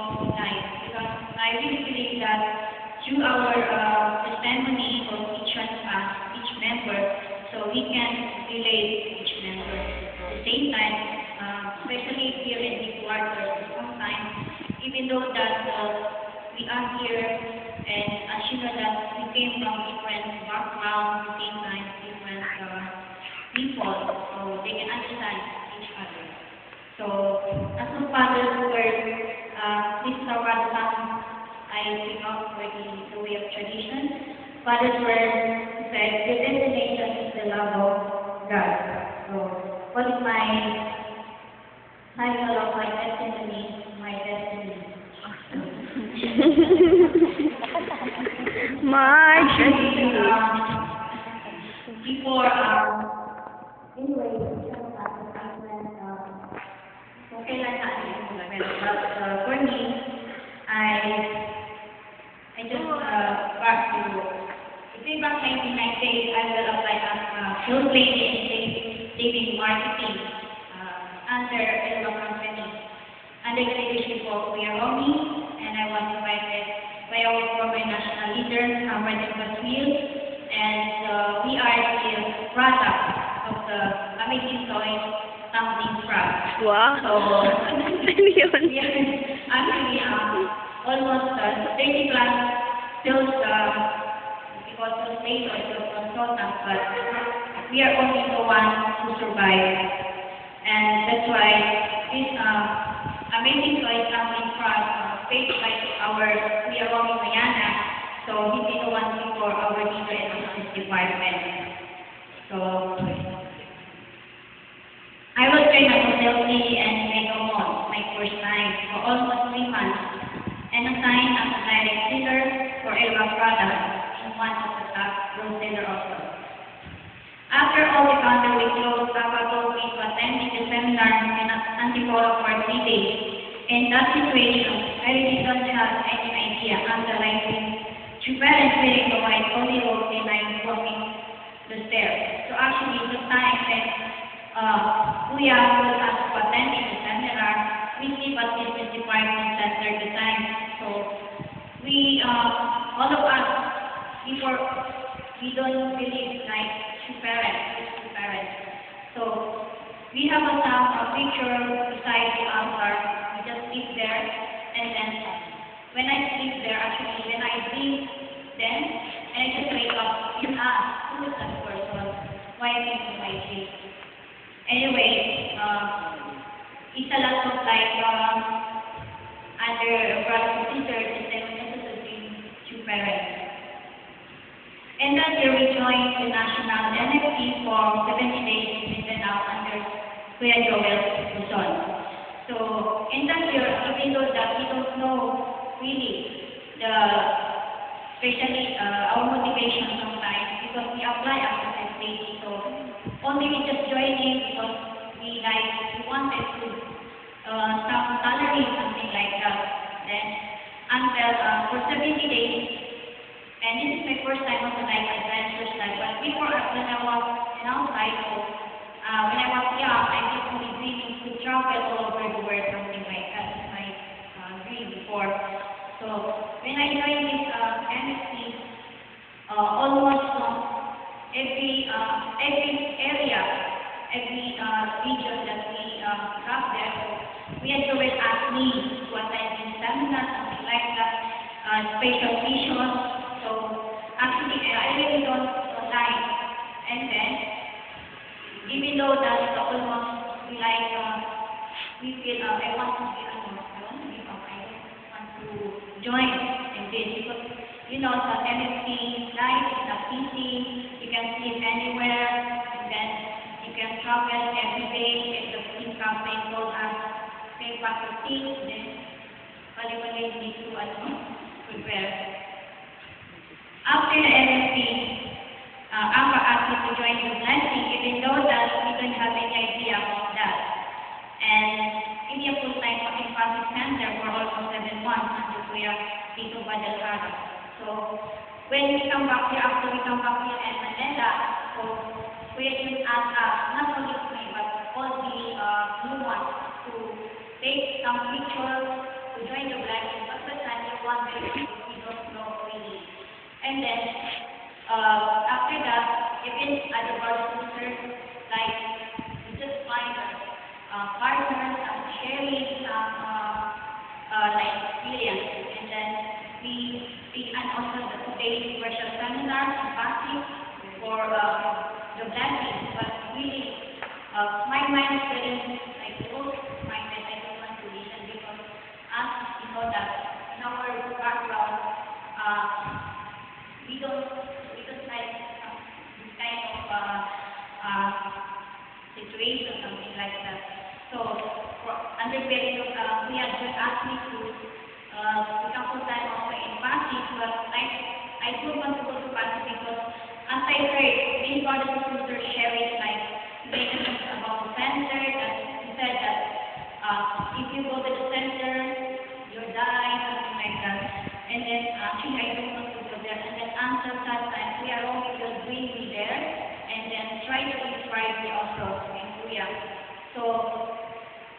of life. Because I really believe that through our testimony of each one of us, each member, so we can relate to each member. At the same time, especially here in the quarter, sometimes, even though that we are here, and as you know that we came from different backgrounds, at the same time, different people, so they can understand each other. So, as the father's word, this is our father's son, I pick up for the way of tradition. Father's word said, the destination is the love of God. So, what is my title of my testimony? My destiny. My Actually, before, anyway, okay lang sa akin yung moment. But for me, I just back to, way back 1998, I will apply as field lady in saving marketing under Elba Company. Under the leadership of Kuya Romy, and I was invited by our former national leader, Martin Baswil, and we are the product of the Amazing Toys Tumbling Frog. Wow. So, we are actually almost 30 plus those because of labor, those consultants, but we are only the ones who survive. And that's why this Amazing Toys Tumbling Frog faced by our Kuya Romy Mayana, so he's the one before our leader and business department. So, I was trained at Hotel C and Mega Mall my first time for almost 3 months and assigned as a direct seller for Elba products in one of the top wholesaler also. After all the counter we closed, Papa told me to attend the seminar in Antipolo for 3 days. In that situation, I really don't have any idea underlying two parents wearing the white only robe and I'm walking the stairs. So actually, the time when Kuya was asked to attend the seminar, we sleep at business department center the time. So we, all of us, before we don't believe like two parents. So we have a picture beside the altar. We just sleep there, and then when I sleep there, actually, when I sleep, then and I just wake up and ask, who is that person? Why am I in my sleep? Anyway, it's a lot of like other brothers and sisters, and then we have to be two parents. And that year we joined the national NFT for 70 days in Mindanao under Kuya Joel Luzon. So in that year, even though that we don't know really especially our motivation sometimes because we apply as a lady, so only we just joining because we wanted to some salary, something like that. Then until for 70 days. And this is my first time also like adventures like, but before when I was outside, so when I was young, I kept only dreaming to travel all over the world, something like that. That's my dream before. So when I joined this NFT, almost every area, every region that we got there, so we had to ask me to attend this seminar, something like that, special visions. So actually, I really don't like. And then, even though that almost we like, we feel I want to be I don't want to join in this because you know the NFT life is not easy. You can sleep anywhere, and then you can travel every day. And the team campaign told us take back the team, then balik need to prepare. After the NFT, Amba asked me to join the blessing, even though that we don't have any idea about that. And in a full-time in public center for almost 7 months under Kuya Tito Badalhara. So when we come back here, after we come back here in Manila, so Kuya just asked us, not only me, but all the new ones to take some pictures to join the blessing. one way we don't know really. And then after that, even other brothers and sisters, like we just find partners, sharing some like experience, and then and also the daily worship seminars and fasting for the blessing. But really, my mind is very like close-minded. I don't want to listen because as you know that in our background, we don't like this kind of situation, something like that. So under period, we had just asked me to become full-time also in fasting, but I don't want to go to fasting because as I heard many brothers and sisters sharing like messages about the center that he said that if you go to the center, you'll die, something like that. And then actually I don't want to go there. And then until that time, we are only just bring me there and then try to inspire me also in Korea. So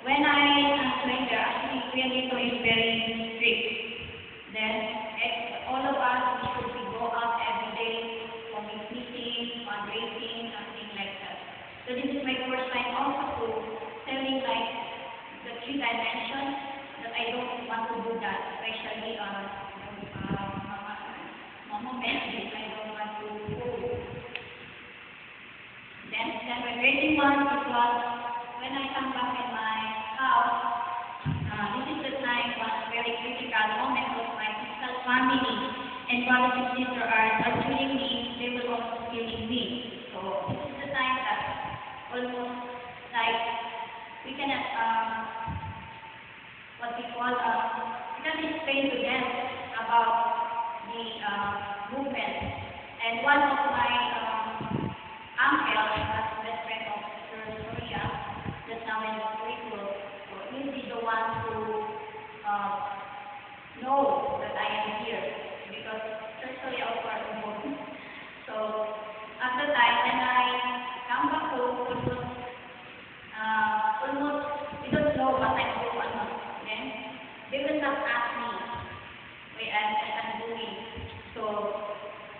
when I joined there, actually Korean is very strict. Then all of us we should go out every day for meetings, fundraising, something like that. So this is my first time also to telling like the three dimensions that I don't want to do that, especially mama message, I don't want to go. Then my grade one it was when I come back in my house. This is the time was very critical moment of my physical family and brothers and sisters are treating me, they will also killing me. So this is the time that almost like we cannot what we call we can explain to them about the movement. And one of my uncle, that's the best friend of Sir Soria, just now in the curriculum, so he's the one who know that I am here because Sir Soria of course knows. So at the time when I come back home, almost we don't know what I'm doing or not. Then they will not ask me what I'm doing. So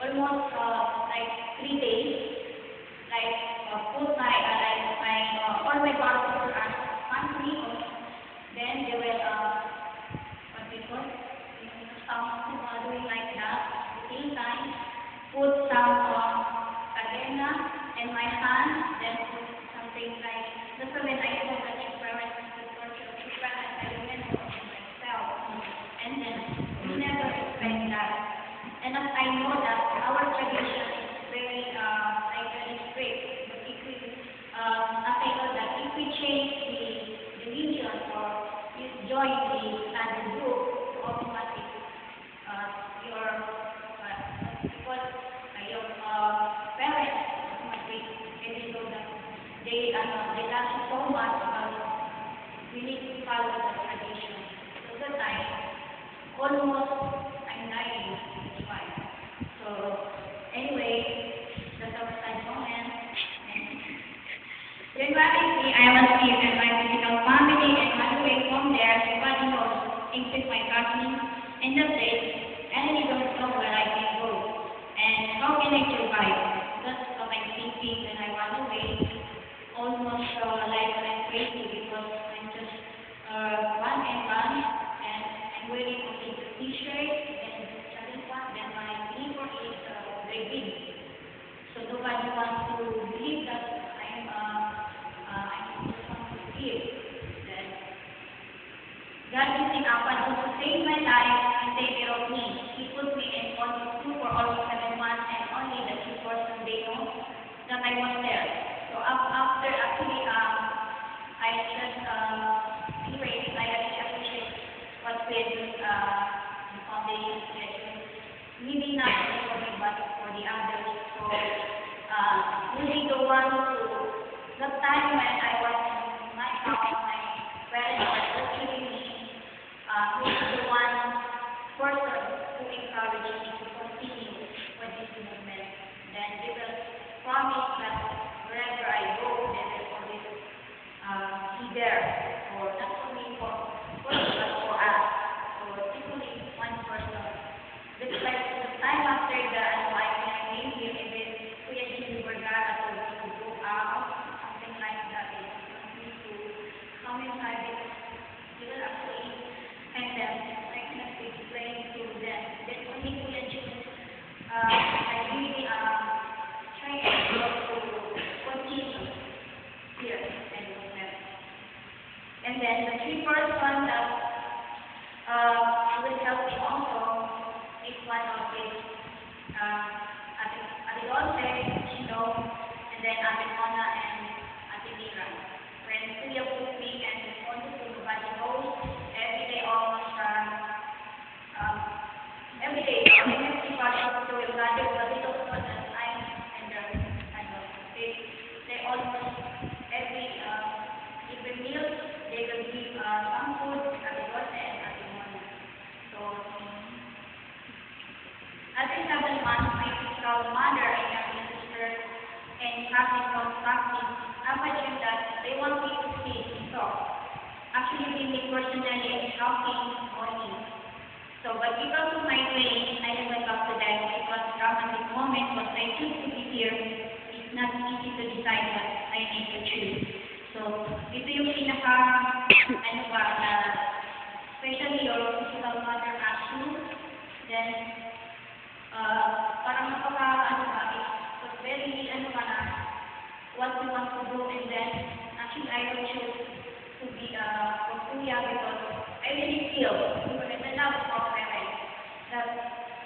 almost like 3 days, like put my all my partners will ask monthly. Then they will what we call some doing like that. At the same time, put some cadena in my hand. Then put something like just when I know that your parents will torture children and I remember myself. And then we never expect that. And as I know that our tradition is very very strict, but if we as I know that if we change the religion or you join the standard group, automatic your your parents automatically even though that they love you so much, but we need to follow the tradition. So the time almost I'm dying. That's why. So anyway, that's our time moment. Then rapidly I was here in my physical family and on the way from there, everybody knows, including my cousin in the place, and I don't know where I can go. And how can I survive? That's what I'm thinking when I run away. Almost like I'm crazy because I'm just run and run and I'm wearing only the t-shirt and the one, then my uniform is very big. So nobody wants to believe that I'm just want to give. Then God is the Alpha to save my life and take care of me. He put me in almost 2 for almost 7 months and only the 2 person they know that I was there. So after actually I just anyway I appreciate what we do the foundation maybe not only for me but for the others. So really the one who the time when I was in my house, my parents were torturing me, he is the one person who encouraged me to continue with this movement. Then they will promise that wherever I go, they will always be there for not only for us, but for us. So it's only one person month, my physical mother and younger sister and cousin contacted me up until that they want me to stay and talk. Actually, really personally shocking morning. So, but because of my pain, I went back to them. It was a traumatic moment, but I choose to be here. It's not easy to decide what I need to choose. So, ito yung pinaka, ano ba, na especially your physical mother asks you, then, parang napaka, ano ba, it was very, ano ba na, what we want to do, and then, actually, I will choose to be for Kuya because I really feel, because I love our parents, that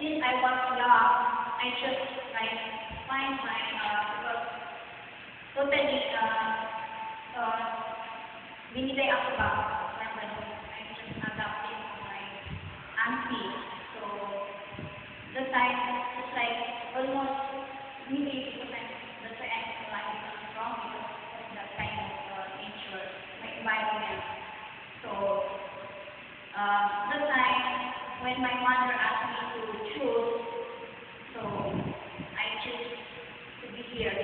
since I was young, I just like find my, because totally, binigay ako ba, parang ganun, I just adopted my auntie. So, the time, just like almost, maybe that's why I'm strong because of that kind of nature, my environment. So, the time when my mother asked me to choose, so I choose to be here.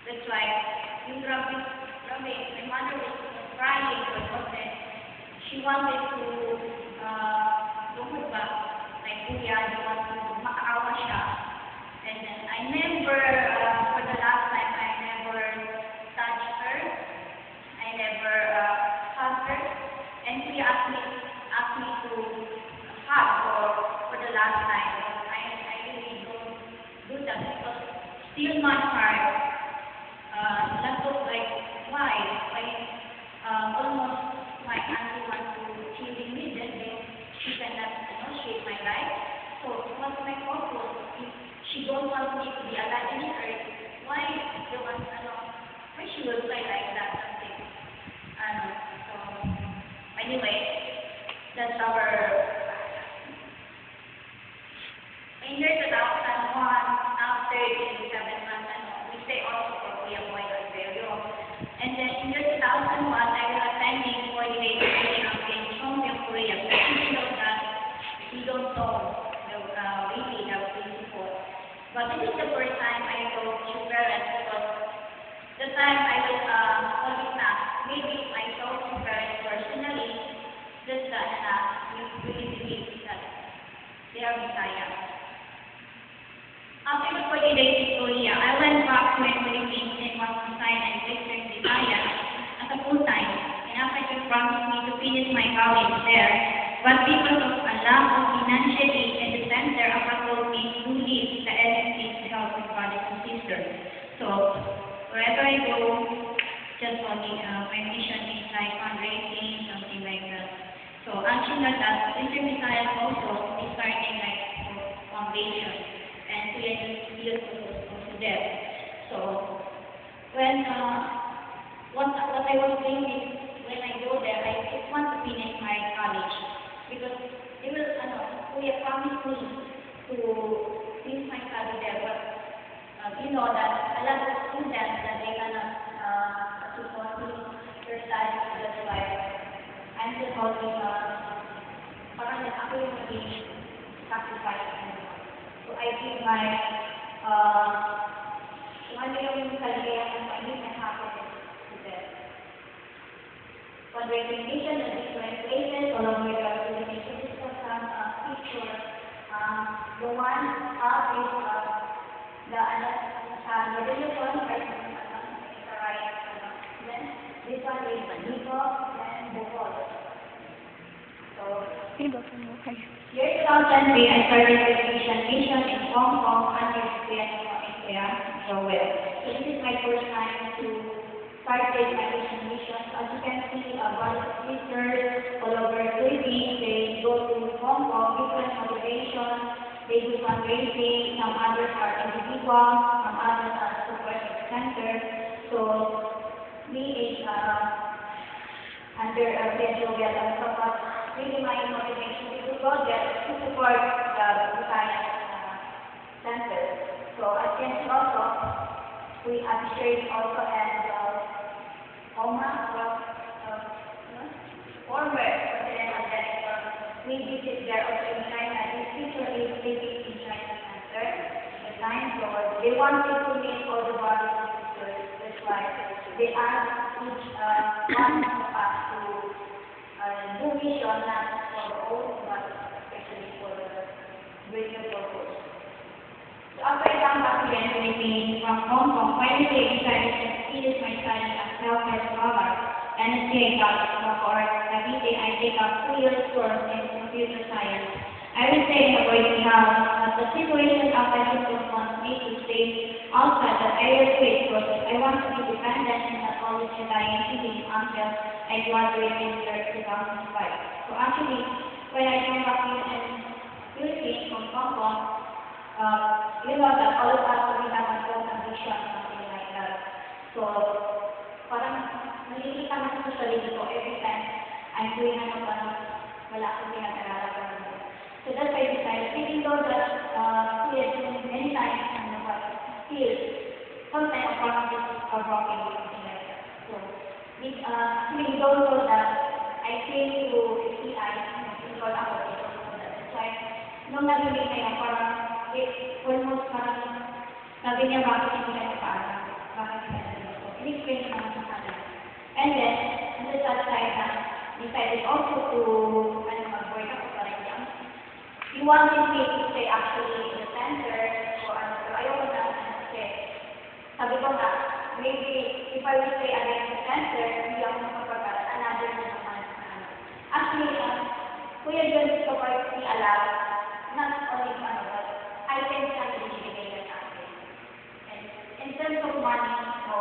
That's why, yung grabe, my mother was crying because she wanted to, lumod ba, like Kuya, she wanted to makaawa siya. And then I never, for the last time, I never touched her. I never hugged her. And she asked me to hug for the last time. I really don't do that because still my heart, that was like, why? Almost my auntie wants to killing me, then she cannot shape my life. So what's my purpose? If she don't want me to be alive in earth, why why she will say like that something? So anyway, that's our in year 2001, after 7 months, we stay also for Kuya Boy and Velio. And then in year 2001, I was attending 48 camp in Chongpyeong, Korea. Even though that we don't know really the principle. But this is the first time I told to parents because the time I was holding back, maybe I told to parents personally, just that we really believe that they are Messiah. After the 40 days in Korea, I went back to my Philippines and was assigned and Western Visayas as a full-time, and after they promised me to finish my college there. But because of a lack of financial aid and the center, Apa told me to leave the LMC to help with brothers and sisters. So, wherever I go, just only my mission is like fundraising, something like that. So, actually, that Western Visayas also is starting like foundation. And youth was also there. So when what I was thinking when I go there, I just want to finish my college because they will Kuya promised me to finish my study there, but you know that a lot of students that they cannot support their studies. That's why I'm just holding parang ako yung maging sacrifice. So I give my, ano yung kaligayahan ko, I give my happiness to them. Fundraising mission at different places all over the Philippines. So this was some picture. The one up is the religion, right? The right. Then this one is Nico and Bukol. So, year 2003, I started the Christian mission in Hong Kong under Kuya Joel. So this is my first time to start my Christian mission. As you can see, brothers and sisters all over the Philippines, they go to Hong Kong, different motivations, they do fundraising, some others are individual, some others are support center. So me is under Kuya Joel and support. Really my motivation to go there to support the Visayas Center. So I can also, we appreciate also and former president of that we visit there also in China. This picture is living in China Center. time. So they wanted to meet all the brothers and sisters. That's why they asked each one of us to do mission, not for the own, but especially for the greater purpose. So after I come back here in Philippines from Hong Kong, finally I decided to finish my study as healthcare scholar. And at CA College of Art, Cavite, I take up 2 years course in computer science. I will stay in a boarding house, but the situation outside this course wants me to stay outside the area switch course. I want to be dependent and not always relying on him until I graduate in year 2005. So actually, when I came back here in Philippines from Hong Kong, you know that all of us we have our own ambition, something like that. So, parang nakikita ko sa sarili ko every time I'm doing parang wala akong pinag-aralan pa rin. So that's why I decided, even though that many times still, sometimes parang just broken, something like that. So, actually, don't know that I came to CI, because ako, I don't know that. That's why, nung narinig kayo, parang, almost parang, sabi niya, bakit hindi ka nagpaalam? Bakit hindi ka nagpaalam? In-explain ko naman sa kanya. And then, on the sad side, decided also to, mag-work ako parang young. He wanted me to stay actually in the center, pero ayoko na, kasi, sabi ko nga, maybe, if I will stay again in the center, hindi ako makapagkaroon, another na naman. Actually, Kuya John, so far, he allowed, not only but items can be binibigay sa akin. And in terms of money, so,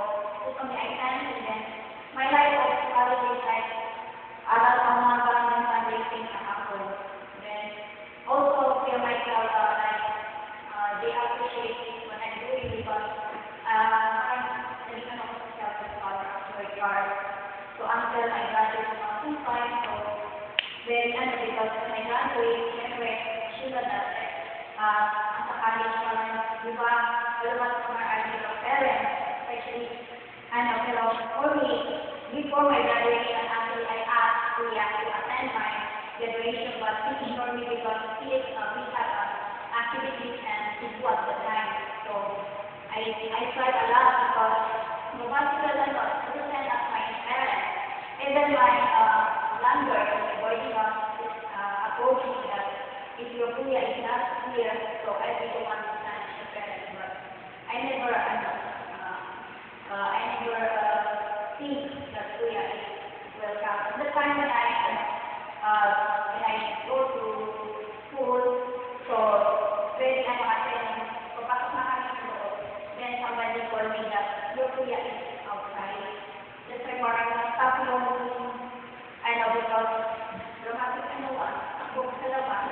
only items, and then, my life of college is like, aral sa mga barang fundraising sa hapon. Then, also, feel myself, they appreciate it when I'm doing because, parang, nalikan ako sa self-discover after card. So, until I graduate from full-time, so, very, because when I graduate, syempre, sure that, ang sa college parang, di ba, wala sa mga ideal parents, especially, pero for me, before my graduation, actually, I asked Kuya to attend my graduation, but he ignored me because we had activities and to do at the time. So, I tried a lot because nobody doesn't understand as my parents. Even my landlord in the boarding house approached me that if your Kuya is not here, so I will the one to stand as your parents. But I never think that Kuya is welcome. The time when I go to school, so very papasok na kami sa loob. Then somebody told me that your Kuya is outside. That's why parang stop yung, because dramatic takbo sa labas.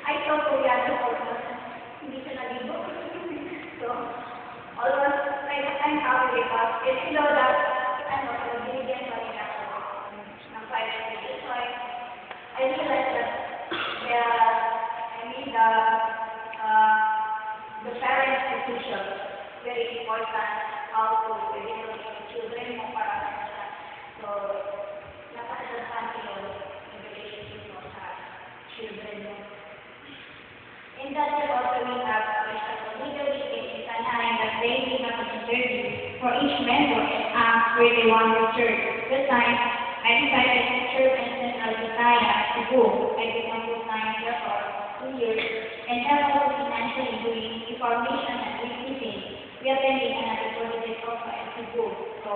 I saw Kuya na almost hindi siya naligo. So, almost like I'm happy because it's you know that binigyan pa rin ako ng private video. So I realized that the parents' decision very important how to educate the children mo para sila. So napaka-importante yun yung relationship mo sa children mo. In that way also we have leadership in Sanahay that they give us an interview for each member and ask where they want to serve. This time, I decided to serve in Central Visaya to go. I became full-time here for 2 years and help also financially doing information and recruiting. We attending another project also at Cebu. So,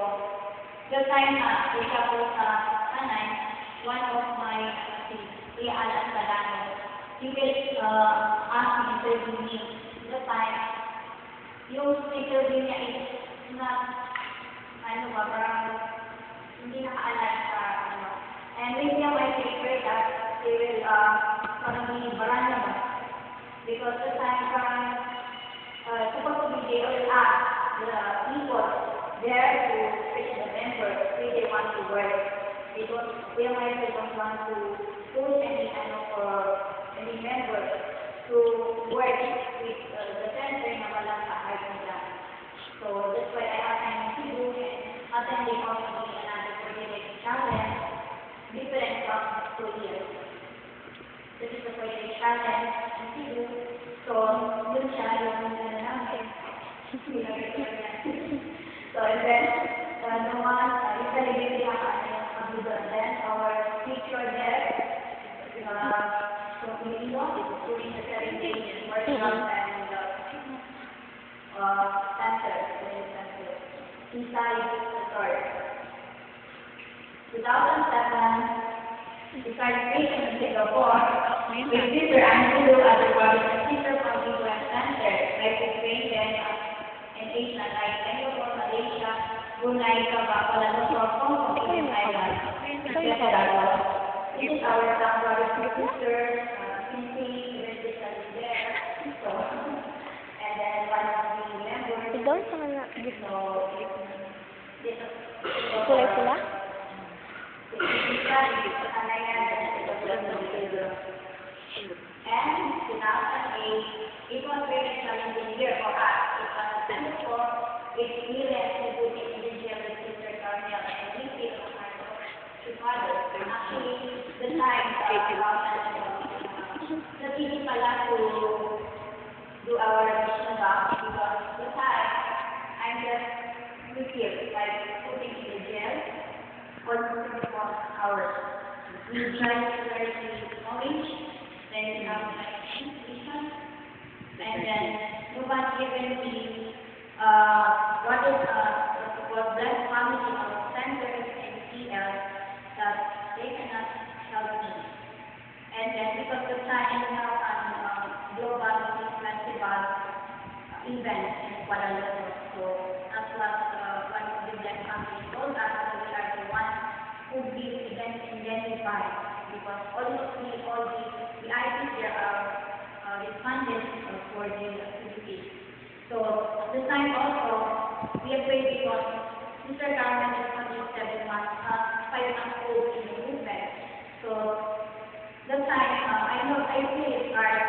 the time we travel sa Sanay, one of my Alan Salano, he will ask me to interview me. The time, yung interview niya is not, parang hindi nakaalam sa And maybe I might prefer that they will parang baranya ba? Because the time parang supposed to be they will ask the people there to especially the members where they want to work. They don't want to push any any members to work with the center na walang kahit nila. So that's why I asked them to do and attending also another project challenge, different from 2 years. This is the project challenge in Cebu. So, yun siya yung namin. So, and then, naman, usually we have yung computer. Then, our teacher there, so, during the 7 days workshop and center, inside the third. 2007, we started preaching in Singapore. With Sister Angelo as a teacher from the U.S. Center, like we trained them in Asia, like Singapore, Malaysia, Brunei, Sabah, Kuala Lumpur, Hong Kong, Philippines, Thailand, etc. This is our staff brothers and sisters, Cindy, even sister is there. So, and then one of the members. Doon sa mga gusto. So, Kulay pula? And 2008, it was very challenging year for us. It was a before experience to put in the jail with Sister Carmel and we feel to father. Actually, the time strategic pala to do our mission back because the time I'm just here, like putting in the jail for 24 hours. We try to learn the knowledge, then we have like vision, and then nobody given the what blessed family of centers and CL that they cannot help me. And then because the time we have an global festival event in Kuala Lumpur, so that's what one of the blessed families told us. So we are the ones who be identified because almost all the items there are responded for the activities. So at the time also, we are praying because Sister Carmen is only 7 months, 5 months old in the movement. So the time, I feel it's hard,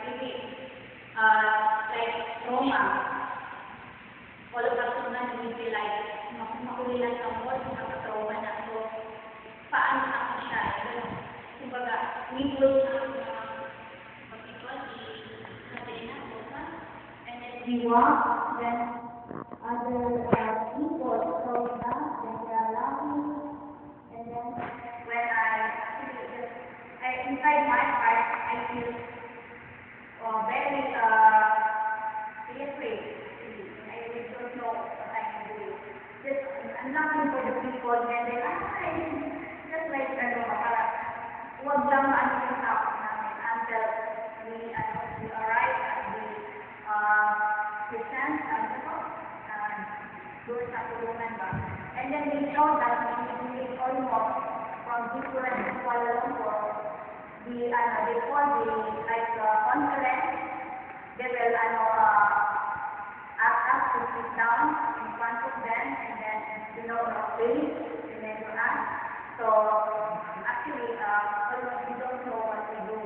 maybe like trauma. All of us naman, we feel like makulilan sa mo, nakakatrauma na. So, paano ako siya? Kumbaga, we will and then we walk, then other people show up, then they are laughing, and then when inside my heart, I feel very afraid. I really don't know what I can do. Just, I'm laughing for the people, and then just like, huwag lang yung topic namin until we arrive at the present doon sa tulungan ba. And then we show that we almost from different Kuala Lumpur, before the conference, they will ask us to sit down in front of them and then please remember us. So actually almost we don't know what to do.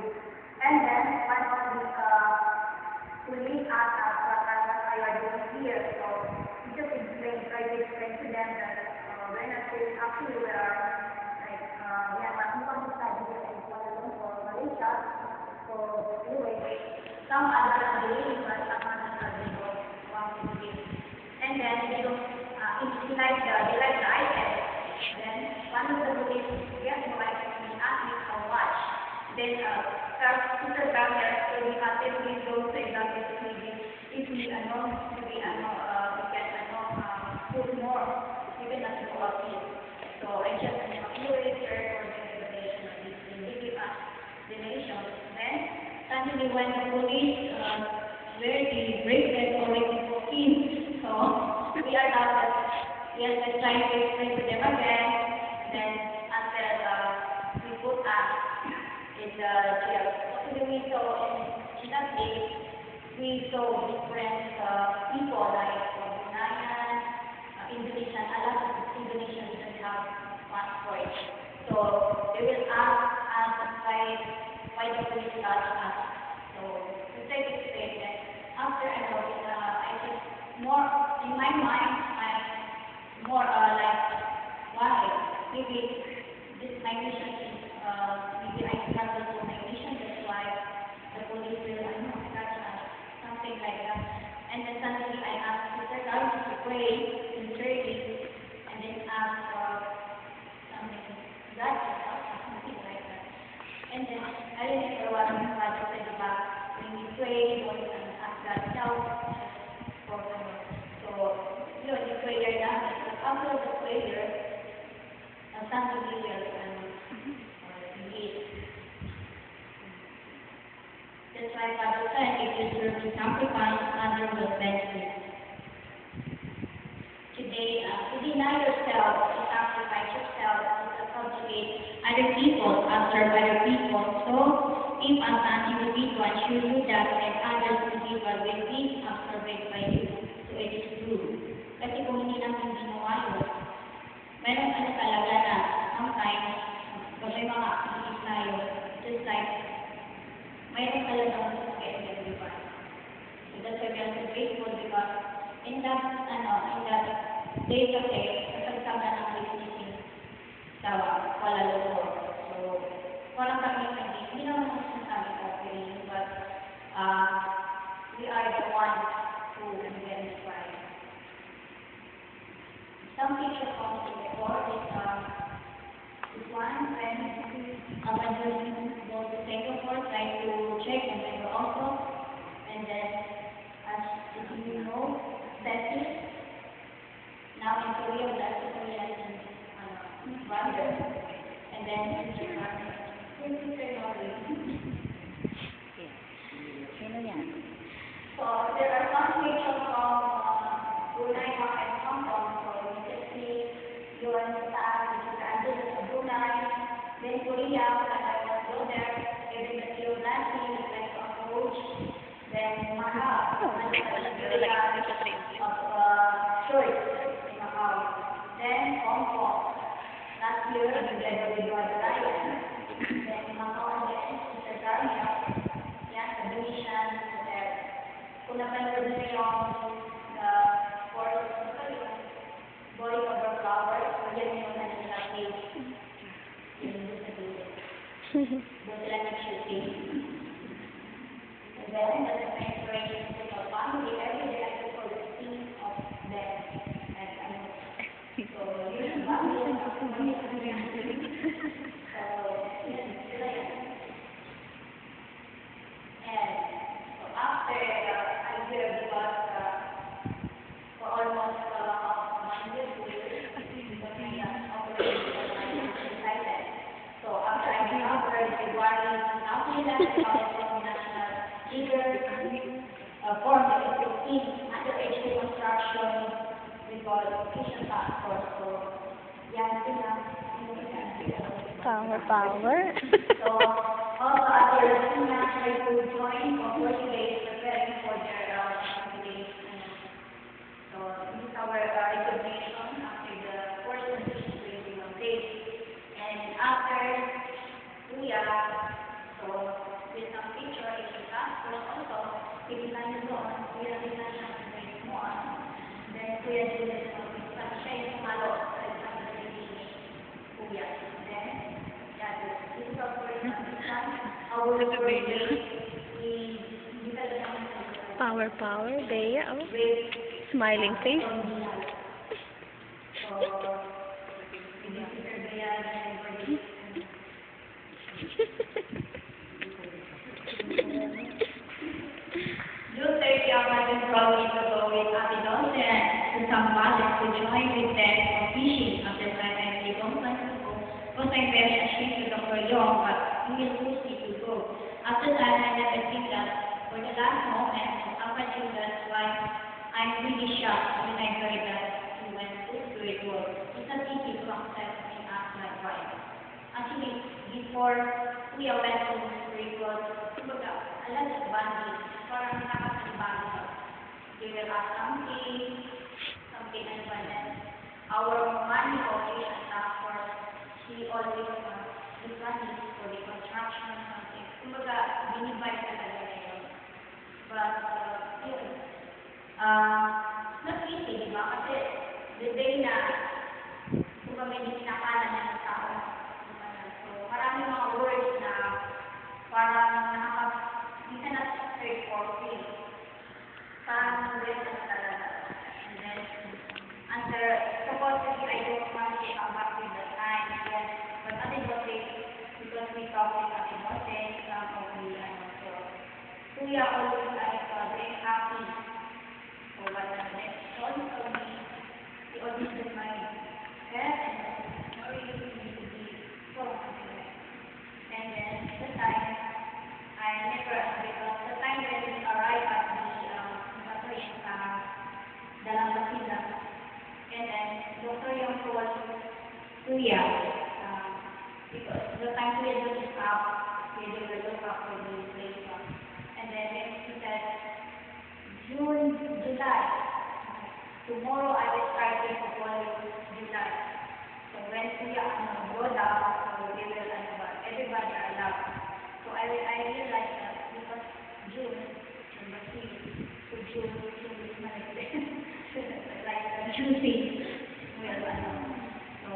And then one of the police asked us what I are doing here. So we just try to explain to them that we're not saying actually we are like we have one study here in Kuala Lumpur, Malaysia. So anyway, some other are believing but some others are want to believe. And then they like the item. Then one of the police gave me like asked me how much. Then Sister Carmen told me please don't say that if we can put more, even as go up here. So I just accumulate her for the donation of this thing. They give us donation. Then suddenly when the police wear the bracelet already for him, so we are not trying to explain to them again. Then until we put us in the jail. So we saw in that day, we saw different people like Bruneian, Indonesian. A lot of Indonesian didn't have passport. So they will ask us why the police touch us. So we try to explain that. After I just more in my mind, I'm more like why maybe this my mission is maybe I struggle with my mission. That's why the police will touch us. something like that. And then suddenly I asked Sister Carmen to pray sincerely, and then ask something, God to help, something like that. And then I remember what my father said about when we pray, we ask God help for so the prayer namin. So after the prayer, something will begin. That's why Father said it is your sacrifice under the benefit. Today, to deny yourself, to sacrifice yourself, to subjugate other people, serve other people. So, if as an individual you do that, then others individual will be absorbed by you. So it is true. Kasi kung hindi natin ginawa yun, meron talaga na sometimes, kung may mga activities tayo, just like, mayroon talaga mga get everyone. So that's why we are so grateful because in that day kasi, nasagsaga ng listening sa Kuala Lumpur. So, walang kami hindi naman sinasabi offering, but we are the ones who get inspired. Some picture comes in the board is one when when you go to Singapore, try to check and then also, and then as you know, that is now in Korea, that's the Korean brother, and then sister brother, sister Norway. So there are some pictures from Brunei and Hong Kong. Then Korea, when I was go there, there is a geography, like approach, then Macau, church in Macau. Then Hong Kong, last year, together with Guadalajara. Then Macau again, Sister Garnia, yan, sa Venetian Hotel. Kung napanood nyo yung forest, body cover flowers, so yan yung nanilang page. And then the inspiration to the family, every day I look for the theme of them. So, yung family is so, and so after I hear because for almost 1 year, 2 years, because my operation decided. So after I recovered, I worried after that I was national leader, formed the team under age reconstruction with qualification task force. So yan sila. Power. So also other seniors try to join for 40 days preparing for their 40 days. So this is our recognition after the first transition to 21 days. And after Kuya, so with some picture, it's a task force also, tigilan nyo doon, Kuya nila siya mo then Kuya Julius, siya yung sumalo sa isang Kuya. Then, this is our first transition. Our birthday, Power, Bea, oh. Smiling face. So, June 30, our mother brought me to go with Abidon to Zambales to join with them for fishing after that I don't want to go because I'm very ashamed to Dr. Young, but he will push me to go. After that, I never think that for the last moment, up until that's why I'm really shocked when I heard that he went to spiritual. It's not easy to accept and ask my wife. Actually, before we went to spiritual, kumbaga, alam sa bonding, parang nakakalibago ka. They will ask something and then our money operation task force, she always the money for the construction, something. Kumbaga, binibay talaga na yun. But, yun. Not easy, di ba? Kasi, the day na, kumbaga may pinakala na ng tao. So, maraming mga words na parang hindi ka na straightforward. graduate na talaga. And then, after, supposedly, I don't want to come back with the time. Yes. But Ate Jose, because we talked with Ate Jose, some of the, so, Kuya always like, very happy. So, what the next choice for me, he always said my head, and sorry, you need to be so happy. And then, the time, I never, because the time when we arrived at the Dalang Basila, and then Dr. Young told Kuya, because the time Kuya just stop, Kuya just look up for the place, and then he said, June, July, tomorrow I will start to follow July. So when Kuya go down, so they will, everybody are allowed. So I realized that because June, number 3, so June is my like Tuesday. Well, so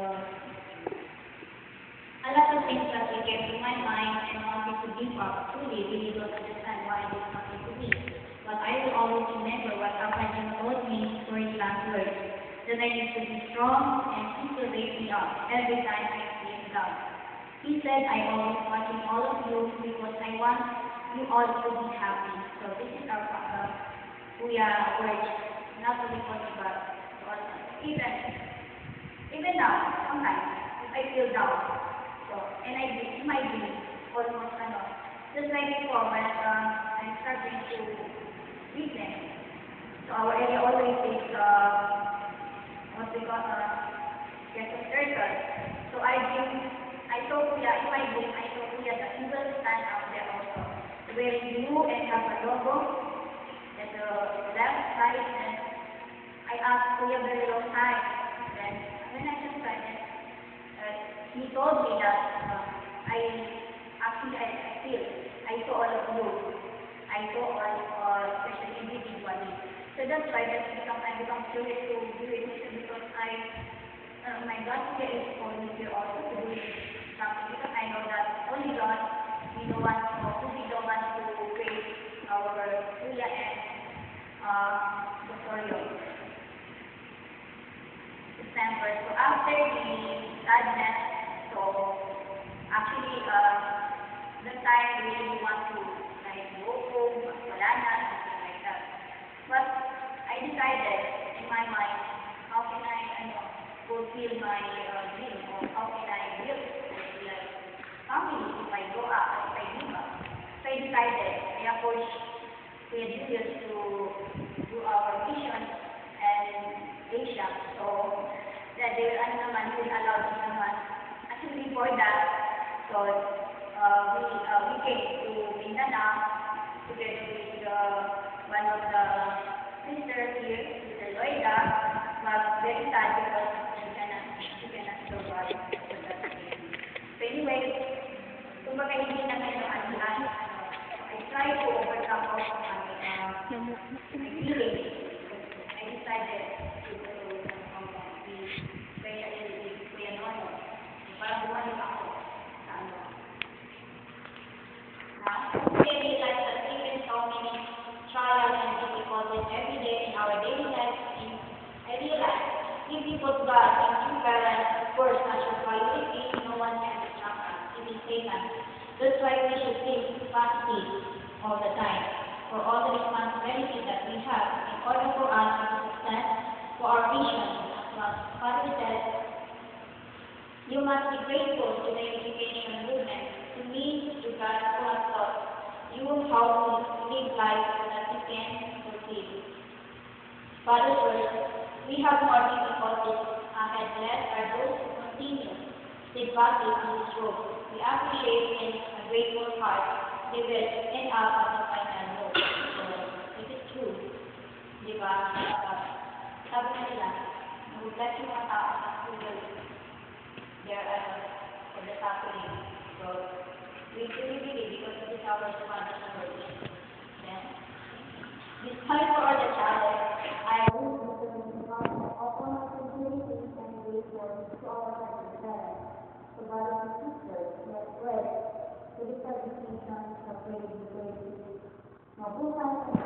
a lot of things that we came to my mind and wanted to give up. Truly, really don't understand why this happened to me. But I will always remember what Papa told me for his last words. That I need to be strong and he will raise me up every time I feel down. He said, I always watching all of you because I want you all to be happy. So this is our Kuya words, not only for me, but also even now, sometimes, if I feel down, so, and it might be almost, just like before, when I'm starting to witness, so our area always is, what we call, get a circle. So I told Kuya, in my dream, I told Kuya that he will stand out there also, wearing blue and have a logo at the left side, and I asked Kuya very long time, then when I just tried it, he told me that I saw all of you, I saw all especially individually. So that's why I become curious to do it because my God is calling here also to do something because I know that only God we don't want to praise our Kuya and Dr. December. So after the sadness, so actually the time we really want to like go home, wala na, something like that. But I decided in my mind, how can I fulfill my dream, or how can I build like family if I go up, if I give up. So I decided, I approached Kuya Julius to do our mission and Asia. So that they will will allow us naman. Actually before that, so we came to Mindanao together with one of the sisters here, Sister Loida, but very sad because she cannot survive. So anyway, kumbaga hindi naman yung andiyan. I try to overcome also my feelings. I decided to go to Hong Kong. Kaya Kuya Nono. Para bumalik ako sa we realize that even so many trials and difficulties every day in our daily lives, I realize if we put God and two parents first as your priority, no one can distract us, even Satan. That's why we should think positive all the time for all the responsibility that we have in order for us to success for our vision. As what Father said, you must be grateful to the education movement, to me, to God who has taught you how to live life so that you can fulfill. Father's words, we have more difficulties ahead. Blessed are those who continue steadfastly on this road. We appreciate and a grateful heart they will end up at the final road. So, it is true. Diba? Sabi na nila, mag-bless yung mga tao na Google for the suffering. So, we truly believe because it is our Father's word. Then, despite for all the challenges, I wish to offer my sincerity and grateful to our Heavenly Parents, to brothers and sisters who have prayed to the dedication of praise. Mabuhay